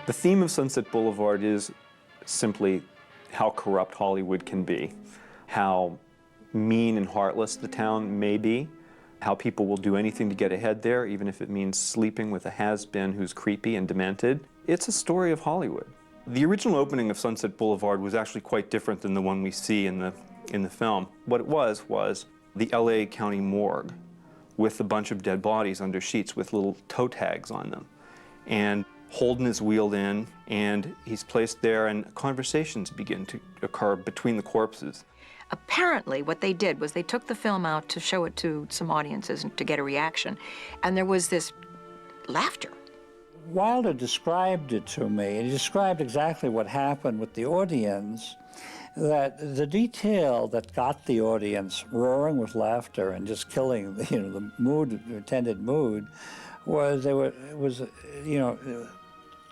The theme of Sunset Boulevard is simply how corrupt Hollywood can be, how mean and heartless the town may be, how people will do anything to get ahead there, even if it means sleeping with a has-been who's creepy and demented. It's a story of Hollywood. The original opening of Sunset Boulevard was actually quite different than the one we see in the film. What it was the LA County morgue with a bunch of dead bodies under sheets with little toe tags on them. And Holden is wheeled in, and he's placed there, and conversations begin to occur between the corpses. Apparently, what they did was they took the film out to show it to some audiences and to get a reaction, and there was this laughter. Wilder described it to me, and he described exactly what happened with the audience, that the detail that got the audience roaring with laughter and just killing, the mood, the intended mood, was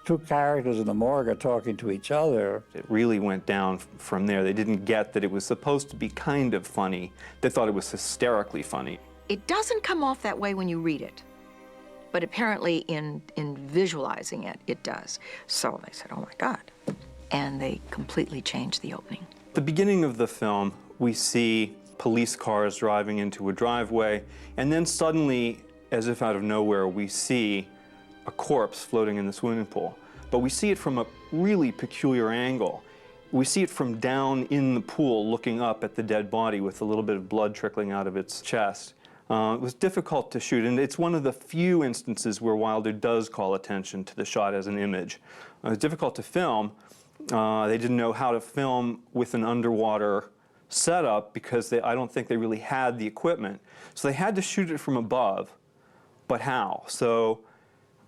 two characters in the morgue are talking to each other. It really went down from there. They didn't get that it was supposed to be kind of funny. They thought it was hysterically funny. It doesn't come off that way when you read it, but apparently in visualizing it, it does. So they said, oh my God. And they completely changed the opening. The beginning of the film, we see police cars driving into a driveway, and then suddenly, as if out of nowhere, we see a corpse floating in the swimming pool. But we see it from a really peculiar angle. We see it from down in the pool looking up at the dead body with a little bit of blood trickling out of its chest. It was difficult to shoot, and it's one of the few instances where Wilder does call attention to the shot as an image. It was difficult to film. They didn't know how to film with an underwater setup because I don't think they really had the equipment. So they had to shoot it from above, but how? So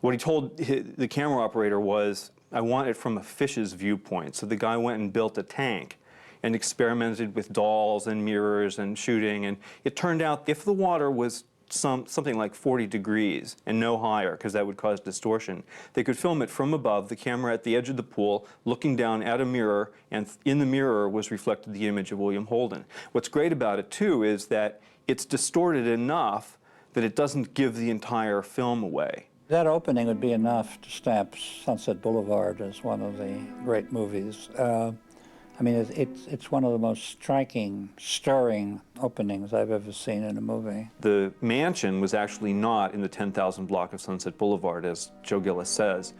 what he told the camera operator was, I want it from a fish's viewpoint. So the guy went and built a tank and experimented with dolls and mirrors and shooting. And it turned out if the water was something like 40 degrees and no higher, because that would cause distortion, they could film it from above, the camera at the edge of the pool, looking down at a mirror, and in the mirror was reflected the image of William Holden. What's great about it, too, is that it's distorted enough that it doesn't give the entire film away. That opening would be enough to stamp Sunset Boulevard as one of the great movies. I mean, it's one of the most striking, stirring openings I've ever seen in a movie. The mansion was actually not in the 10,000 block of Sunset Boulevard, as Joe Gillis says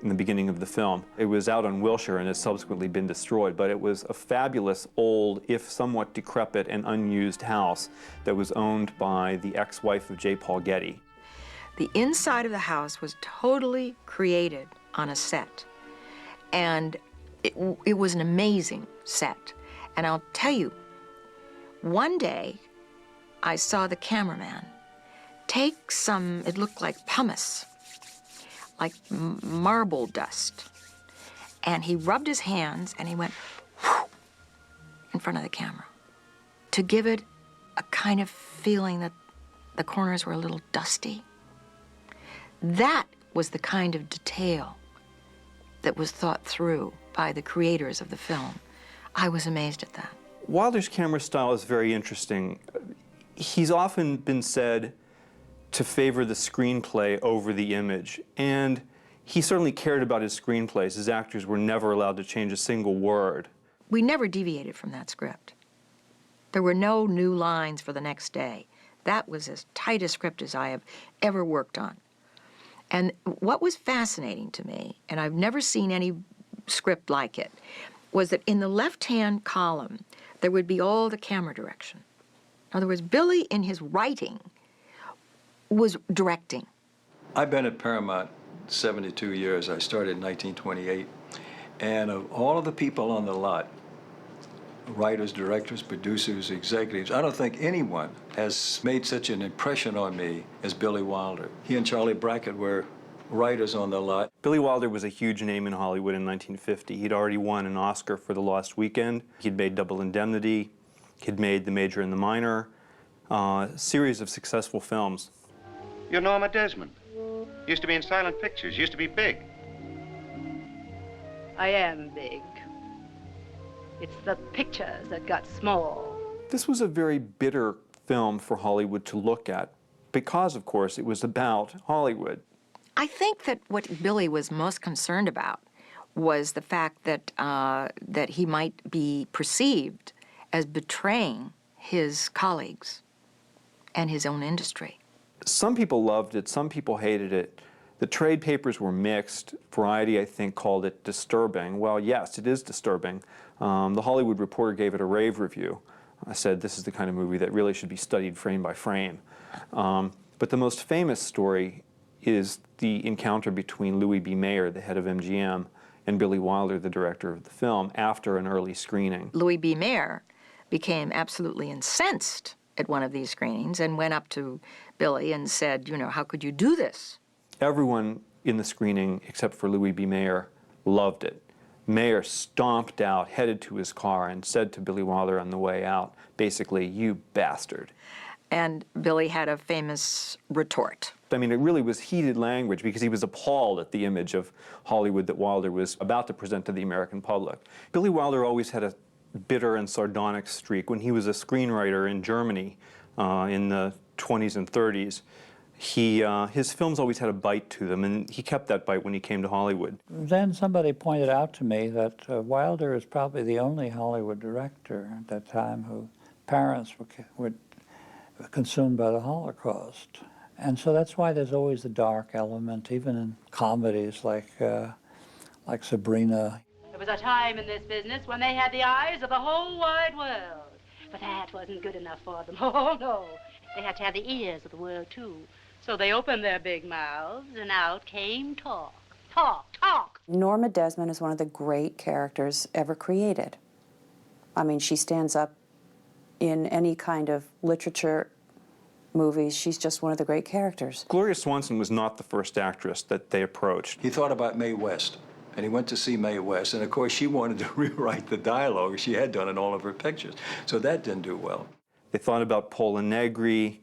in the beginning of the film. It was out on Wilshire and has subsequently been destroyed, but it was a fabulous old, if somewhat decrepit and unused house that was owned by the ex-wife of J. Paul Getty. The inside of the house was totally created on a set, and it was an amazing set. And I'll tell you, one day I saw the cameraman take some, it looked like pumice, like marble dust, and he rubbed his hands and he went whoosh, in front of the camera to give it a kind of feeling that the corners were a little dusty. That was the kind of detail that was thought through by the creators of the film. I was amazed at that. Wilder's camera style is very interesting. He's often been said to favor the screenplay over the image, and he certainly cared about his screenplays. His actors were never allowed to change a single word. We never deviated from that script. There were no new lines for the next day. That was as tight a script as I have ever worked on. And what was fascinating to me, and I've never seen any script like it, was that in the left-hand column, there would be all the camera direction. In other words, Billy, in his writing, was directing. I've been at Paramount 72 years. I started in 1928. And of all of the people on the lot, writers, directors, producers, executives, I don't think anyone has made such an impression on me as Billy Wilder. He and Charlie Brackett were writers on the lot. Billy Wilder was a huge name in Hollywood in 1950. He'd already won an Oscar for The Lost Weekend. He'd made Double Indemnity. He'd made The Major and the Minor. A series of successful films. You're Norma Desmond. Used to be in silent pictures, used to be big. I am big. It's the pictures that got small. This was a very bitter film for Hollywood to look at because, of course, it was about Hollywood. I think that what Billy was most concerned about was the fact that, that he might be perceived as betraying his colleagues and his own industry. Some people loved it, some people hated it. The trade papers were mixed. Variety, I think, called it disturbing. Well, yes, it is disturbing. The Hollywood Reporter gave it a rave review. I said this is the kind of movie that really should be studied frame by frame. But the most famous story is the encounter between Louis B. Mayer, the head of MGM, and Billy Wilder, the director of the film, after an early screening. Louis B. Mayer became absolutely incensed at one of these screenings and went up to Billy and said, you know, how could you do this? Everyone in the screening, except for Louis B. Mayer, loved it. Mayer stomped out, headed to his car, and said to Billy Wilder on the way out, basically, you bastard. And Billy had a famous retort. I mean, it really was heated language because he was appalled at the image of Hollywood that Wilder was about to present to the American public. Billy Wilder always had a bitter and sardonic streak. When he was a screenwriter in Germany in the 20s and 30s, his films always had a bite to them, and he kept that bite when he came to Hollywood. Then somebody pointed out to me that Wilder is probably the only Hollywood director at that time whose parents were consumed by the Holocaust. And so that's why there's always the dark element, even in comedies like Sabrina. There was a time in this business when they had the eyes of the whole wide world. But that wasn't good enough for them. Oh, no. They had to have the ears of the world, too. So they opened their big mouths, and out came talk. Talk, talk. Norma Desmond is one of the great characters ever created. I mean, she stands up in any kind of literature, movies. She's just one of the great characters. Gloria Swanson was not the first actress that they approached. He thought about Mae West, and he went to see Mae West, and of course she wanted to rewrite the dialogue she had done in all of her pictures. So that didn't do well. They thought about Pola Negri.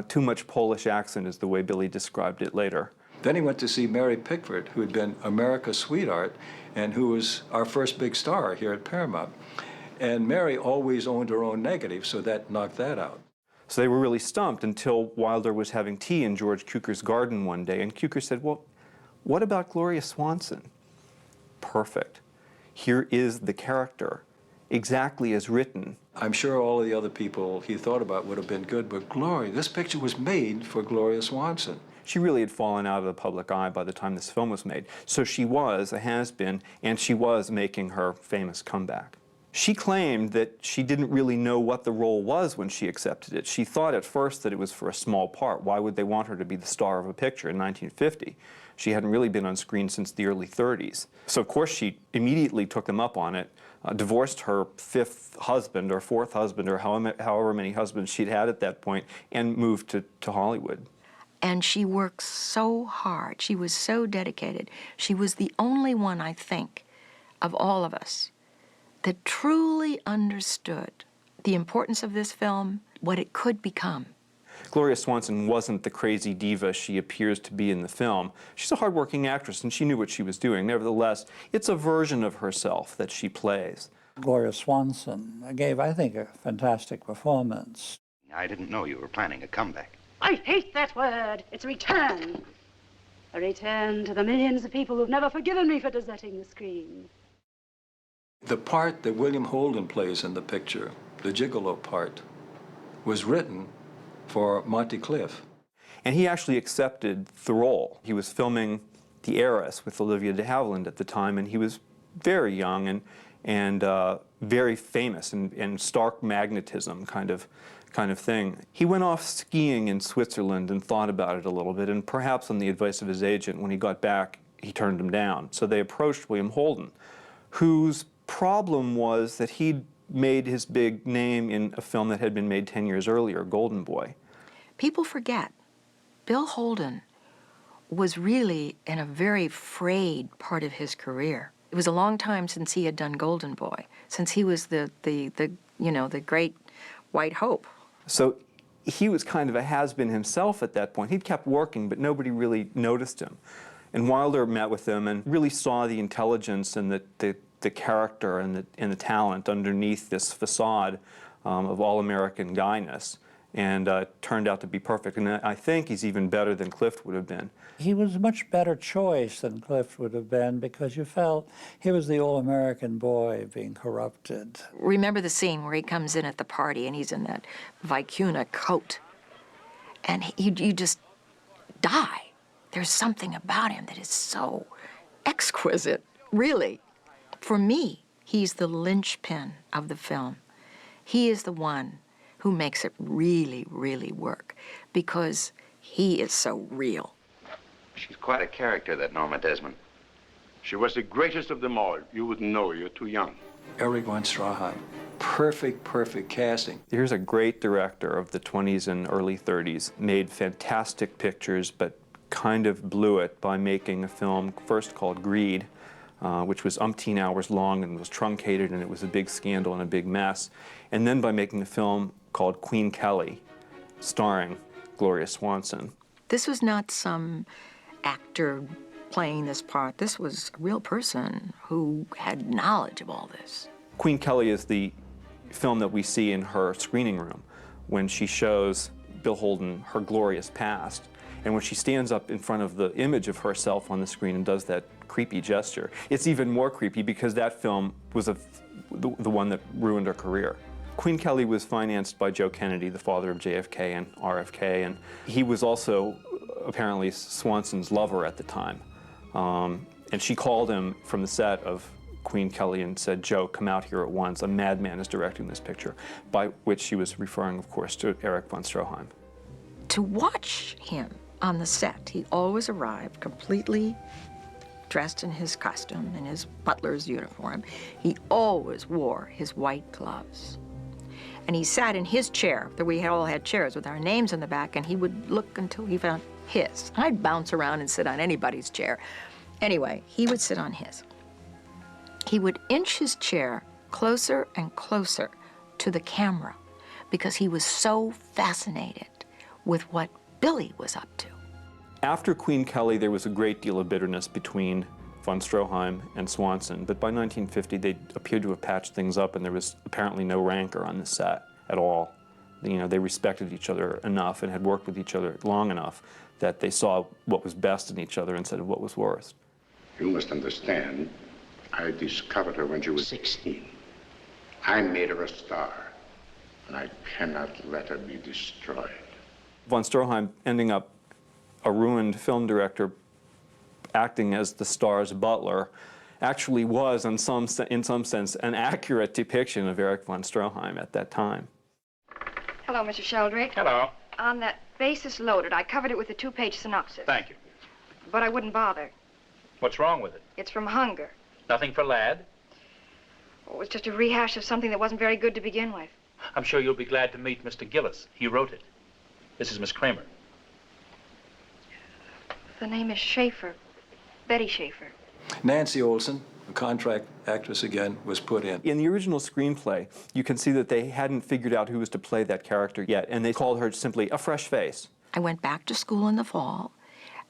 Too much Polish accent is the way Billy described it later. Then he went to see Mary Pickford, who had been America's sweetheart and who was our first big star here at Paramount. And Mary always owned her own negative, so that knocked that out. So they were really stumped until Wilder was having tea in George Cukor's garden one day, and Cukor said, well, what about Gloria Swanson? Perfect. Here is the character, exactly as written. I'm sure all of the other people he thought about would have been good, but Gloria, this picture was made for Gloria Swanson. She really had fallen out of the public eye by the time this film was made. So she was a has-been, and she was making her famous comeback. She claimed that she didn't really know what the role was when she accepted it. She thought at first that it was for a small part. Why would they want her to be the star of a picture in 1950? She hadn't really been on screen since the early 30s. So of course she immediately took them up on it, divorced her fifth husband or fourth husband or however many husbands she'd had at that point, and moved to Hollywood. And she worked so hard. She was so dedicated. She was the only one, I think, of all of us that truly understood the importance of this film, what it could become. Gloria Swanson wasn't the crazy diva she appears to be in the film. She's a hardworking actress, and she knew what she was doing. Nevertheless, it's a version of herself that she plays. Gloria Swanson gave, I think, a fantastic performance. I didn't know you were planning a comeback. I hate that word. It's a return. A return to the millions of people who've never forgiven me for deserting the screen. The part that William Holden plays in the picture, the gigolo part, was written for Monty Cliff. And he actually accepted the role. He was filming The Heiress with Olivia de Havilland at the time, and he was very young and very famous and stark magnetism kind of thing. He went off skiing in Switzerland and thought about it a little bit, and perhaps on the advice of his agent, when he got back, he turned him down. So they approached William Holden, whose problem was that he'd made his big name in a film that had been made 10 years earlier, Golden Boy. People forget, Bill Holden was really in a very frayed part of his career. It was a long time since he had done Golden Boy, since he was the great white hope. So he was kind of a has-been himself at that point. He'd kept working, but nobody really noticed him. And Wilder met with him and really saw the intelligence and the character and the talent underneath this facade of all-American guyness, and turned out to be perfect. And I think he's even better than Clift would have been. He was a much better choice than Clift would have been because you felt he was the all-American boy being corrupted. Remember the scene where he comes in at the party and he's in that vicuna coat, and you just die. There's something about him that is so exquisite, really. For me, he's the linchpin of the film. He is the one who makes it really, really work because he is so real. She's quite a character, that Norma Desmond. She was the greatest of them all. You wouldn't know. You're too young. Erich von Stroheim. Perfect casting. Here's a great director of the 20s and early 30s, made fantastic pictures, but kind of blew it by making a film first called Greed, which was umpteen hours long and was truncated, and it was a big scandal and a big mess. And then by making a film called Queen Kelly, starring Gloria Swanson. This was not some actor playing this part. This was a real person who had knowledge of all this. Queen Kelly is the film that we see in her screening room when she shows Bill Holden her glorious past. And when she stands up in front of the image of herself on the screen and does that creepy gesture, it's even more creepy because that film was the one that ruined her career. Queen Kelly was financed by Joe Kennedy, the father of JFK and RFK, and he was also apparently Swanson's lover at the time. And she called him from the set of Queen Kelly and said, "Joe, come out here at once. A madman is directing this picture," by which she was referring, of course, to Erich von Stroheim. To watch him on the set, he always arrived completely dressed in his costume, in his butler's uniform. He always wore his white gloves. And he sat in his chair, that we all had chairs with our names in the back, and he would look until he found his. I'd bounce around and sit on anybody's chair. Anyway, he would sit on his. He would inch his chair closer and closer to the camera because he was so fascinated with what Billy was up to. After Queen Kelly, there was a great deal of bitterness between von Stroheim and Swanson, but by 1950 they appeared to have patched things up and there was apparently no rancor on the set at all. You know, they respected each other enough and had worked with each other long enough that they saw what was best in each other instead of what was worst. You must understand, I discovered her when she was 16. I made her a star, and I cannot let her be destroyed. Von Stroheim ending up a ruined film director acting as the star's butler actually was, in some sense, an accurate depiction of Erich von Stroheim at that time. Hello, Mr. Sheldrake. Hello. On that basis loaded, I covered it with a 2-page synopsis. Thank you. But I wouldn't bother. What's wrong with it? It's from Hunger. Nothing for Ladd? It was just a rehash of something that wasn't very good to begin with. I'm sure you'll be glad to meet Mr. Gillis. He wrote it. This is Miss Kramer. The name is Schaefer. Betty Schaefer. Nancy Olson, a contract actress again, was put in. In the original screenplay, you can see that they hadn't figured out who was to play that character yet, and they called her simply a fresh face. I went back to school in the fall,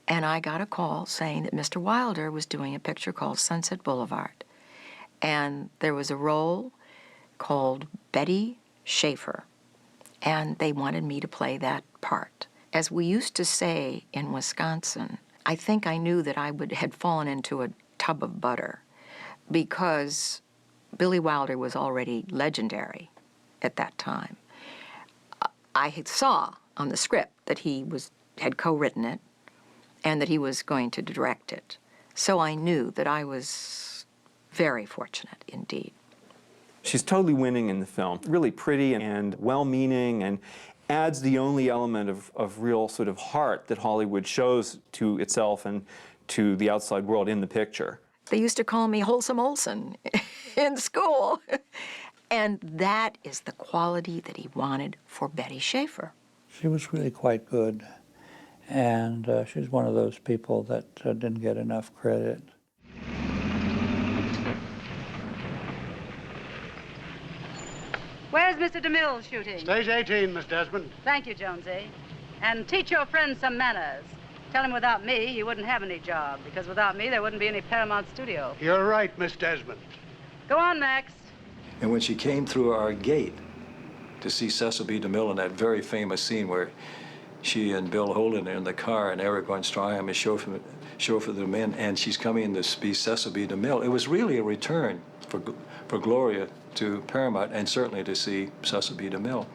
and I got a call saying that Mr. Wilder was doing a picture called Sunset Boulevard. And there was a role called Betty Schaefer, and they wanted me to play that part. As we used to say in Wisconsin, I think I knew that I had fallen into a tub of butter because Billy Wilder was already legendary at that time. I saw on the script that he had co-written it and that he was going to direct it. So I knew that I was very fortunate indeed. She's totally winning in the film, really pretty and well-meaning, and adds the only element of real sort of heart that Hollywood shows to itself and to the outside world in the picture. They used to call me Wholesome Olson in school. And that is the quality that he wanted for Betty Schaefer. She was really quite good, and she's one of those people that didn't get enough credit. Where's Mr. DeMille shooting? Stage 18, Miss Desmond. Thank you, Jonesy. And teach your friend some manners. Tell him without me, he wouldn't have any job, because without me, there wouldn't be any Paramount studio. You're right, Miss Desmond. Go on, Max. And when she came through our gate, to see Cecil B. DeMille in that very famous scene where she and Bill Holden are in the car and Eric von Stroheim is chauffeur them in, and she's coming in to be Cecil B. DeMille. It was really a return for Gloria to Paramount, and certainly to see Cecil B. DeMille.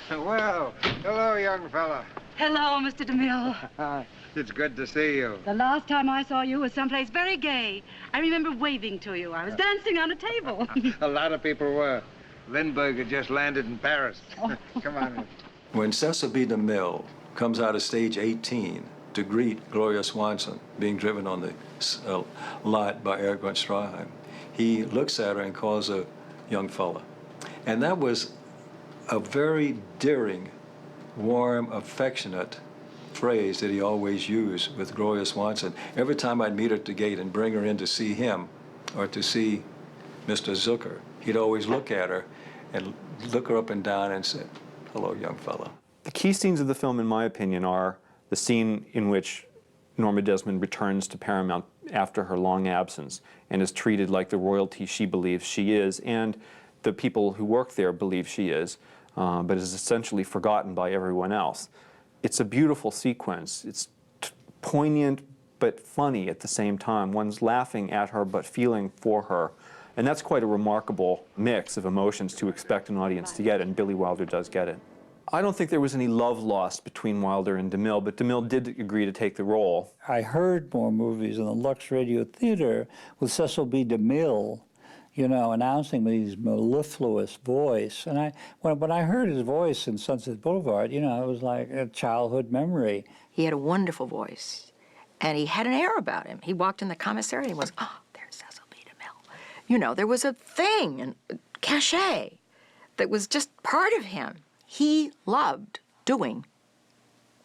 Well, hello, young fella. Hello, Mr. DeMille. It's good to see you. The last time I saw you was someplace very gay. I remember waving to you. I was dancing on a table. A lot of people were. Lindbergh had just landed in Paris. Come on in. When Cecil B. DeMille comes out of stage 18 to greet Gloria Swanson being driven on the lot by Eric von Stroheim, he looks at her and calls her young fella. And that was a very daring, warm, affectionate phrase that he always used with Gloria Swanson. Every time I'd meet her at the gate and bring her in to see him or to see Mr. Zucker, he'd always look at her and look her up and down and say, "Hello, young fella." The key scenes of the film, in my opinion, are the scene in which Norma Desmond returns to Paramount after her long absence and is treated like the royalty she believes she is, and the people who work there believe she is, but is essentially forgotten by everyone else. It's a beautiful sequence. It's poignant but funny at the same time. One's laughing at her but feeling for her. And that's quite a remarkable mix of emotions to expect an audience to get, and Billy Wilder does get it. I don't think there was any love lost between Wilder and DeMille, but DeMille did agree to take the role. I heard more movies in the Lux Radio Theater with Cecil B. DeMille, you know, announcing with his mellifluous voice. And when I heard his voice in Sunset Boulevard, you know, it was like a childhood memory. He had a wonderful voice, and he had an air about him. He walked in the commissary and he was, oh, there's Cecil B. DeMille. You know, there was a thing, and cachet, that was just part of him. He loved doing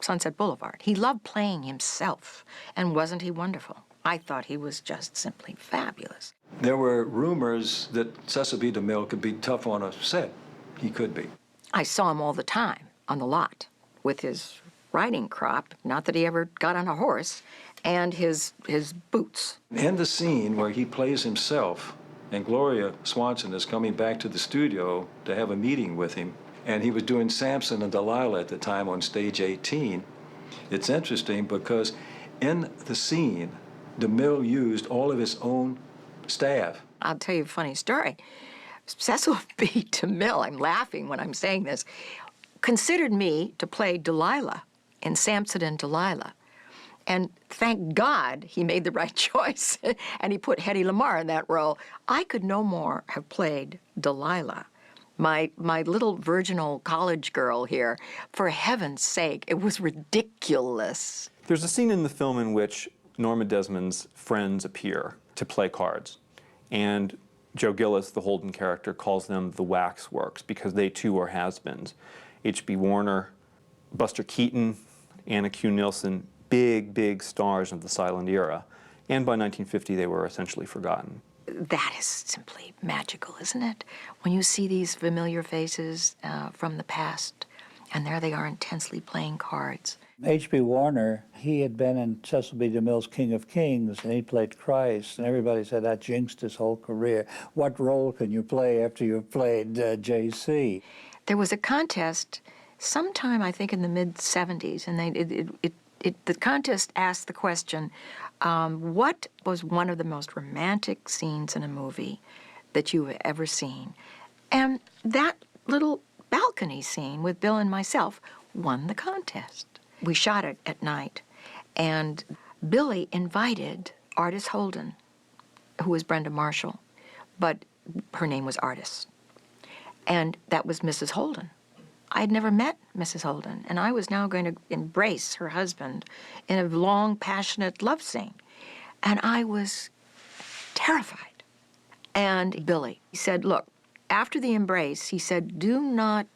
Sunset Boulevard. He loved playing himself, and wasn't he wonderful? I thought he was just simply fabulous. There were rumors that Cecil B. DeMille could be tough on a set. He could be. I saw him all the time on the lot with his riding crop, not that he ever got on a horse, and his boots. In the scene where he plays himself, and Gloria Swanson is coming back to the studio to have a meeting with him, and he was doing Samson and Delilah at the time on stage 18, it's interesting because in the scene, DeMille used all of his own staff. I'll tell you a funny story. Cecil B. DeMille, I'm laughing when I'm saying this, considered me to play Delilah in Samson and Delilah. And thank God he made the right choice and he put Hedy Lamarr in that role. I could no more have played Delilah. My little virginal college girl here, for heaven's sake, it was ridiculous. There's a scene in the film in which Norma Desmond's friends appear to play cards, and Joe Gillis, the Holden character, calls them the Waxworks because they too are has-beens. H.B. Warner, Buster Keaton, Anna Q. Nilsson, big stars of the silent era, and by 1950 they were essentially forgotten. That is simply magical, isn't it? When you see these familiar faces from the past, and there they are intensely playing cards. H.B. Warner, he had been in Cecil B. DeMille's King of Kings, and he played Christ, and everybody said that jinxed his whole career. What role can you play after you've played J.C.? There was a contest sometime, I think, in the mid-'70s, and the contest asked the question, what was one of the most romantic scenes in a movie that you've ever seen? And that little balcony scene with Bill and myself won the contest. We shot it at night, and Billy invited Artis Holden, who was Brenda Marshall, but her name was Artis. And that was Mrs. Holden. I had never met Mrs. Holden, and I was now going to embrace her husband in a long, passionate love scene. And I was terrified. And Billy, he said, look, after the embrace, he said, do not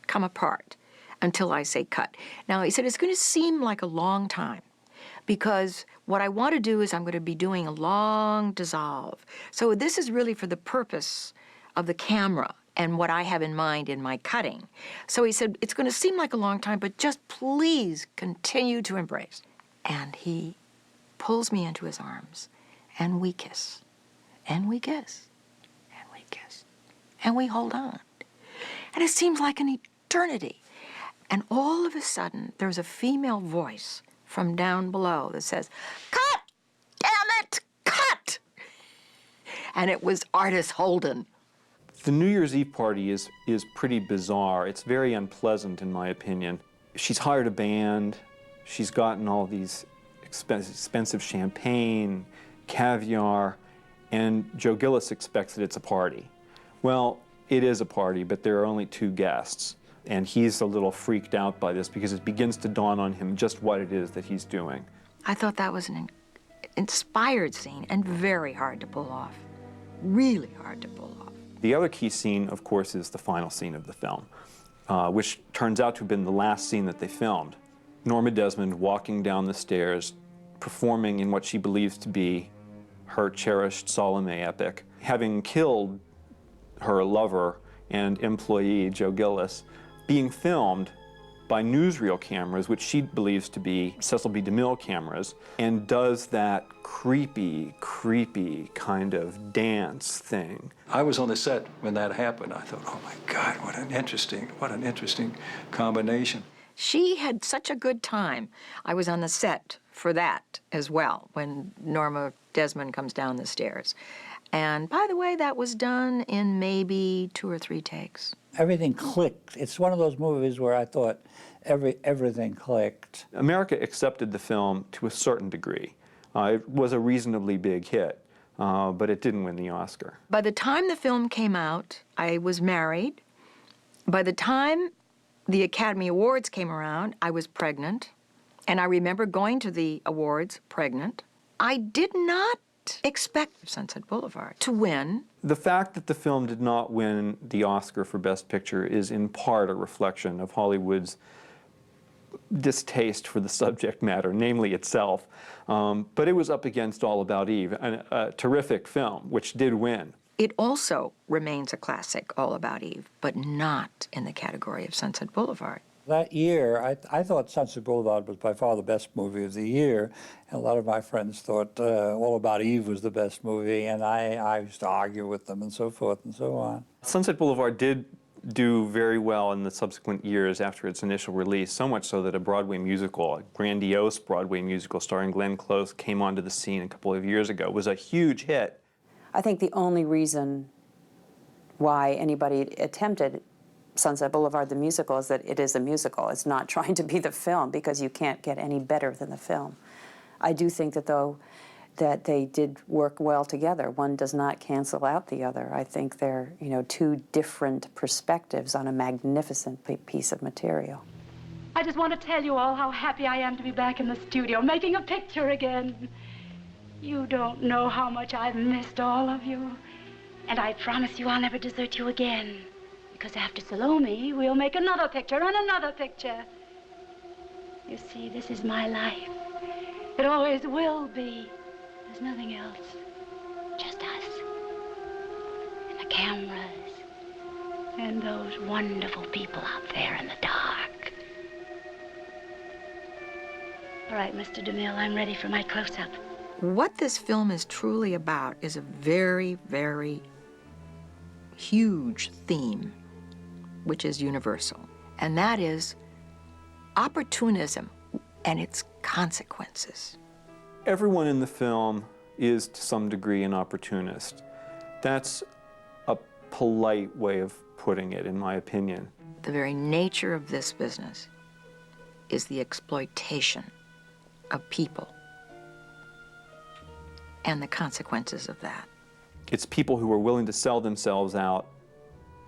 come apart until I say cut. Now, he said, it's going to seem like a long time because what I want to do is I'm going to be doing a long dissolve. So this is really for the purpose of the camera and what I have in mind in my cutting. So he said, it's going to seem like a long time, but just please continue to embrace. And he pulls me into his arms, and we kiss, and we kiss, and we kiss, and we hold on. And it seems like an eternity. And all of a sudden, there's a female voice from down below that says, "Cut! Damn it! Cut!" And it was Artis Holden. The New Year's Eve party is pretty bizarre. It's very unpleasant, in my opinion. She's hired a band. She's gotten all these expensive champagne, caviar, and Joe Gillis expects that it's a party. Well, it is a party, but there are only 2 guests. And he's a little freaked out by this because it begins to dawn on him just what it is that he's doing. I thought that was an inspired scene and very hard to pull off. Really hard to pull off. The other key scene, of course, is the final scene of the film, which turns out to have been the last scene that they filmed. Norma Desmond walking down the stairs, performing in what she believes to be her cherished Salome epic. Having killed her lover and employee, Joe Gillis, being filmed by newsreel cameras, which she believes to be Cecil B. DeMille cameras, and does that creepy kind of dance thing. I was on the set when that happened. I thought, oh my God, what an interesting combination. She had such a good time. I was on the set for that as well, when Norma Desmond comes down the stairs. And by the way, that was done in maybe 2 or 3 takes. Everything clicked. It's one of those movies where I thought everything clicked. America accepted the film to a certain degree. It was a reasonably big hit, but it didn't win the Oscar. By the time the film came out, I was married. By the time the Academy Awards came around, I was pregnant. And I remember going to the awards pregnant. I did not expect Sunset Boulevard to win. The fact that the film did not win the Oscar for Best Picture is in part a reflection of Hollywood's distaste for the subject matter, namely itself. But it was up against All About Eve, a terrific film, which did win. It also remains a classic, All About Eve, but not in the category of Sunset Boulevard. That year, I thought Sunset Boulevard was by far the best movie of the year. And a lot of my friends thought All About Eve was the best movie, and I used to argue with them and so forth and so on. Sunset Boulevard did do very well in the subsequent years after its initial release, so much so that a Broadway musical, a grandiose Broadway musical starring Glenn Close, came onto the scene a couple of years ago. It was a huge hit. I think the only reason why anybody attempted Sunset Boulevard the musical is that it is a musical. It's not trying to be the film, because you can't get any better than the film. I do think that, though, that they did work well together. One does not cancel out the other. I think they're, 2 different perspectives on a magnificent piece of material. I just want to tell you all how happy I am to be back in the studio, making a picture again. You don't know how much I've missed all of you. And I promise you I'll never desert you again. Because after Salome, we'll make another picture and another picture. You see, this is my life. It always will be. There's nothing else. Just us. And the cameras. And those wonderful people out there in the dark. All right, Mr. DeMille, I'm ready for my close-up. What this film is truly about is a very, very huge theme, which is universal, and that is opportunism and its consequences. Everyone in the film is, to some degree, an opportunist. That's a polite way of putting it, in my opinion. The very nature of this business is the exploitation of people and the consequences of that. It's people who are willing to sell themselves out,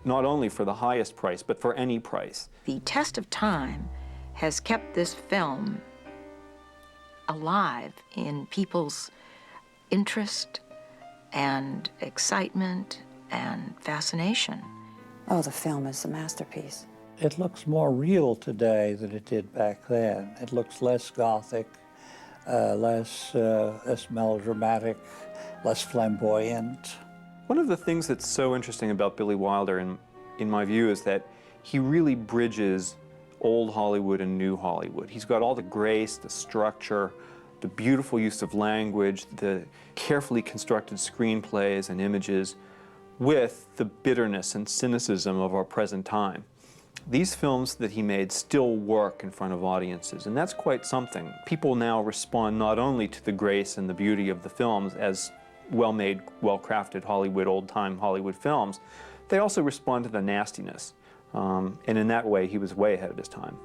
not only for the highest price, but for any price. The test of time has kept this film alive in people's interest and excitement and fascination. Oh, the film is a masterpiece. It looks more real today than it did back then. It looks less gothic, less melodramatic, less flamboyant. One of the things that's so interesting about Billy Wilder, in my view, is that he really bridges old Hollywood and new Hollywood. He's got all the grace, the structure, the beautiful use of language, the carefully constructed screenplays and images, with the bitterness and cynicism of our present time. These films that he made still work in front of audiences, and that's quite something. People now respond not only to the grace and the beauty of the films as well-made, well-crafted Hollywood, old-time Hollywood films, they also respond to the nastiness. And in that way, he was way ahead of his time.